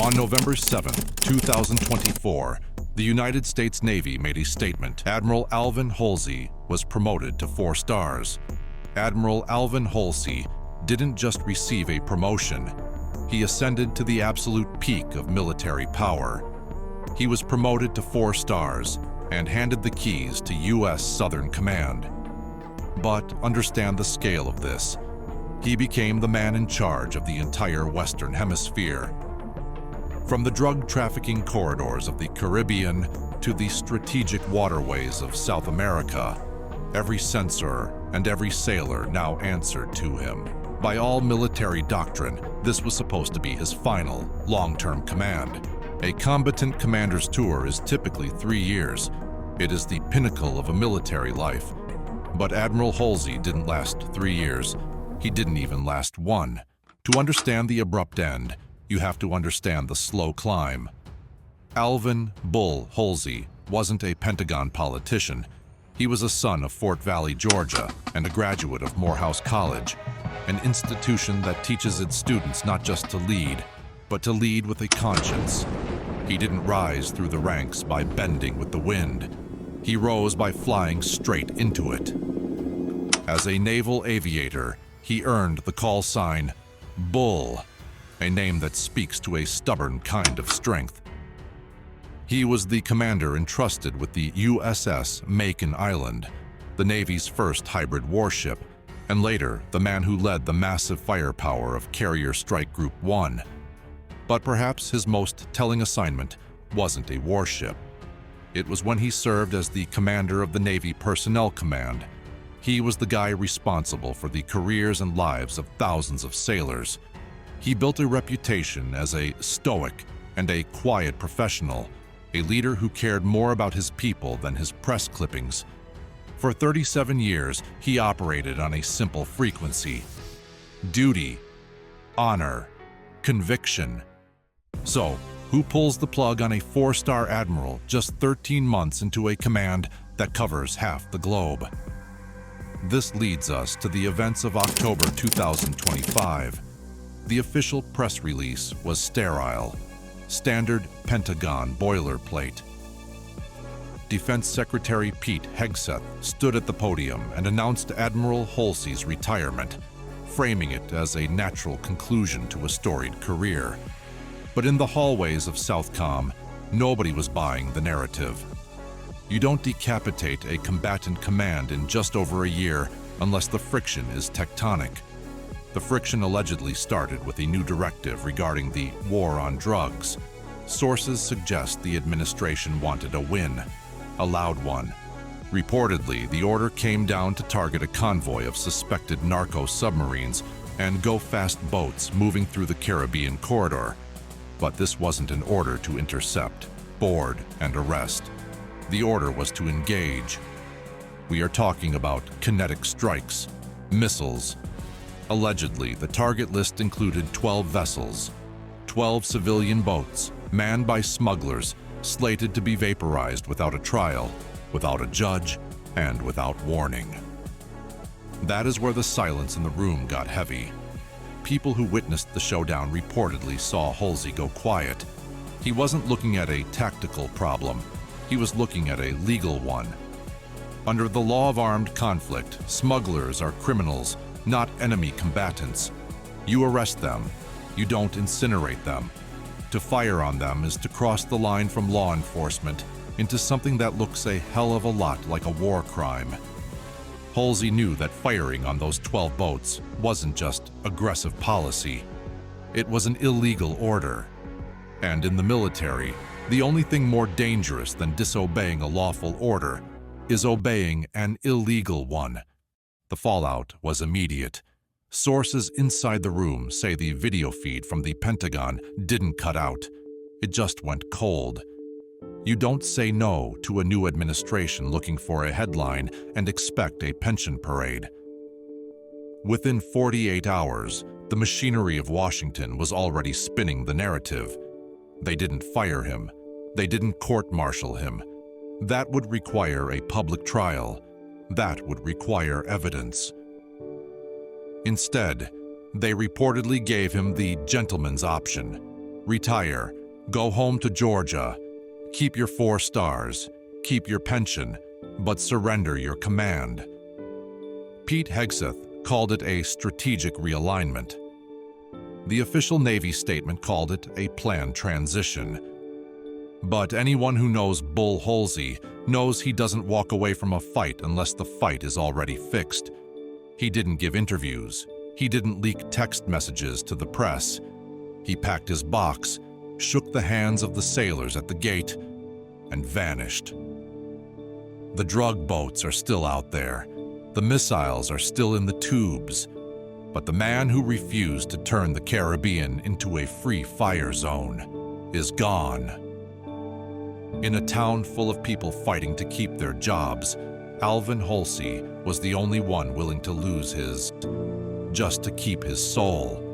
On November 7, 2024, the United States Navy made a statement. Admiral Alvin Holsey was promoted to 4 stars. Admiral Alvin Holsey didn't just receive a promotion, he ascended to the absolute peak of military power. He was promoted to 4 stars and handed the keys to U.S. Southern Command. But understand the scale of this. He became the man in charge of the entire Western Hemisphere. From the drug trafficking corridors of the Caribbean to the strategic waterways of South America, every censor and every sailor now answered to him. By all military doctrine, this was supposed to be his final, long-term command. A combatant commander's tour is typically 3 years. It is the pinnacle of a military life. But Admiral Holsey didn't last 3 years. He didn't even last 1. To understand the abrupt end, you have to understand the slow climb. Alvin "Bull" Holsey wasn't a Pentagon politician. He was a son of Fort Valley, Georgia, and a graduate of Morehouse College, an institution that teaches its students not just to lead, but to lead with a conscience. He didn't rise through the ranks by bending with the wind. He rose by flying straight into it. As a naval aviator, he earned the call sign Bull, a name that speaks to a stubborn kind of strength. He was the commander entrusted with the USS Makin Island, the Navy's first hybrid warship, and later the man who led the massive firepower of Carrier Strike Group 1. But perhaps his most telling assignment wasn't a warship. It was when he served as the commander of the Navy Personnel Command. He was the guy responsible for the careers and lives of thousands of sailors. He built a reputation as a stoic and a quiet professional, a leader who cared more about his people than his press clippings. For 37 years, he operated on a simple frequency: duty, honor, conviction. So, who pulls the plug on a 4-star admiral just 13 months into a command that covers half the globe? This leads us to the events of October 2025. The official press release was sterile. Standard Pentagon boilerplate. Defense Secretary Pete Hegseth stood at the podium and announced Admiral Holsey's retirement, framing it as a natural conclusion to a storied career. But in the hallways of SOUTHCOM, nobody was buying the narrative. You don't decapitate a combatant command in just over a year unless the friction is tectonic. The friction allegedly started with a new directive regarding the war on drugs. Sources suggest the administration wanted a win, a loud one. Reportedly, the order came down to target a convoy of suspected narco submarines and go-fast boats moving through the Caribbean corridor. But this wasn't an order to intercept, board, and arrest. The order was to engage. We are talking about kinetic strikes, missiles. Allegedly, the target list included 12 vessels, 12 civilian boats, manned by smugglers, slated to be vaporized without a trial, without a judge, and without warning. That is where the silence in the room got heavy. People who witnessed the showdown reportedly saw Holsey go quiet. He wasn't looking at a tactical problem. He was looking at a legal one. Under the law of armed conflict, smugglers are criminals, not enemy combatants. You arrest them. You don't incinerate them. To fire on them is to cross the line from law enforcement into something that looks a hell of a lot like a war crime. Holsey knew that firing on those 12 boats wasn't just aggressive policy. It was an illegal order. And in the military, the only thing more dangerous than disobeying a lawful order is obeying an illegal one. The fallout was immediate. Sources inside the room say the video feed from the Pentagon didn't cut out. It just went cold. You don't say no to a new administration looking for a headline and expect a pension parade. Within 48 hours, the machinery of Washington was already spinning the narrative. They didn't fire him. They didn't court-martial him. That would require a public trial. That would require evidence. Instead, they reportedly gave him the gentleman's option: Retire. Go home to Georgia. Keep your 4 stars. Keep your pension, but surrender your command. Pete Hegseth called it a strategic realignment. The official Navy statement called it a planned transition. But anyone who knows Bull Holsey knows he doesn't walk away from a fight unless the fight is already fixed. He didn't give interviews. He didn't leak text messages to the press. He packed his box, shook the hands of the sailors at the gate, and vanished. The drug boats are still out there. The missiles are still in the tubes. But the man who refused to turn the Caribbean into a free fire zone is gone. In a town full of people fighting to keep their jobs, Alvin Holsey was the only one willing to lose his, just to keep his soul.